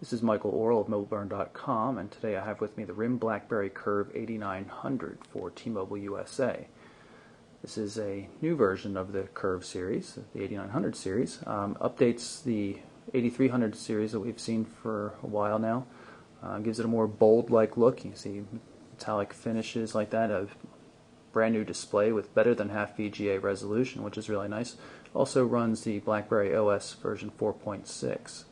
This is Michael Orrell of MobileBurn.com, and today I have with me the RIM BlackBerry Curve 8900 for T-Mobile USA. This is a new version of the Curve series, the 8900 series. Updates the 8300 series that we've seen for a while now. Gives it a more bold-like look. You can see metallic finishes like that. A brand new display with better than half VGA resolution, which is really nice. Also runs the BlackBerry OS version 4.6.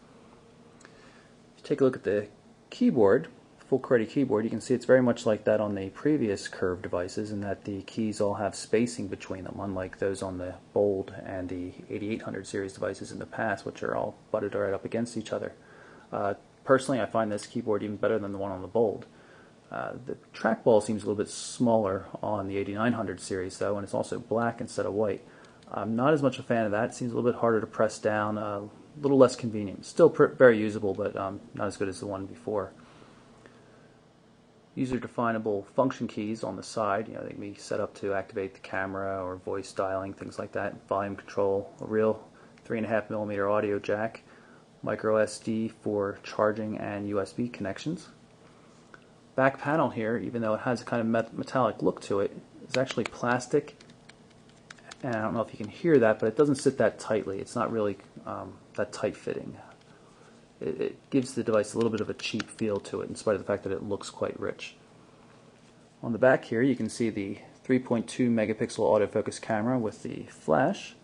Take a look at the keyboard, full QWERTY keyboard. You can see it's very much like that on the previous Curve devices in that the keys all have spacing between them, unlike those on the Bold and the 8800 series devices in the past, which are all butted right up against each other. Personally, I find this keyboard even better than the one on the Bold. The trackball seems a little bit smaller on the 8900 series though, and it's also black instead of white. I'm not as much a fan of that. It seems a little bit harder to press down, a little less convenient. Still very usable, but not as good as the one before. User-definable function keys on the side. They can be set up to activate the camera or voice dialing, things like that. Volume control, a real 3.5mm audio jack, micro SD for charging and USB connections. Back panel here, even though it has a kind of metallic look to it, is actually plastic. And I don't know if you can hear that, but it doesn't sit that tightly. It's not really that tight fitting. It gives the device a little bit of a cheap feel to it, in spite of the fact that it looks quite rich. On the back here, you can see the 3.2 megapixel autofocus camera with the flash.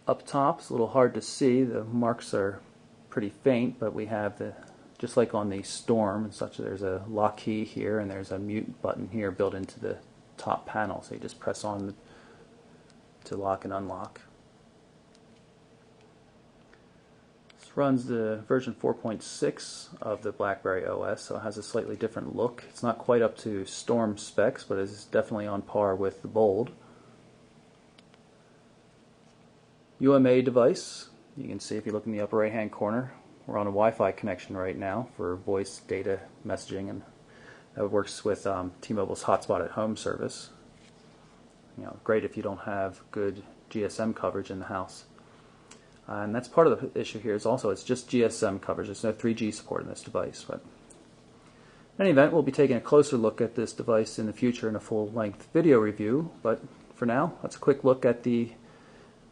Up top, it's a little hard to see. The marks are pretty faint, but we have the, just like on the Storm and such, there's a lock key here and there's a mute button here built into the top panel, so you just press on to lock and unlock. This runs the version 4.6 of the BlackBerry OS, so it has a slightly different look. It's not quite up to Storm specs, but it's definitely on par with the Bold. UMA device. You can see if you look in the upper right hand corner, we're on a Wi-Fi connection right now for voice data messaging, and that works with T-Mobile's Hotspot at Home service. Great if you don't have good GSM coverage in the house. And that's part of the issue here. Is also it's just GSM coverage. There's no 3G support in this device. But in any event, we'll be taking a closer look at this device in the future in a full-length video review. But for now, that's a quick look at the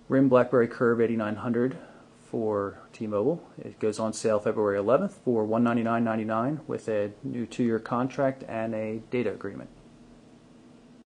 RIM BlackBerry Curve 8900 for T-Mobile. It goes on sale February 11th for $199.99 with a new 2-year contract and a data agreement.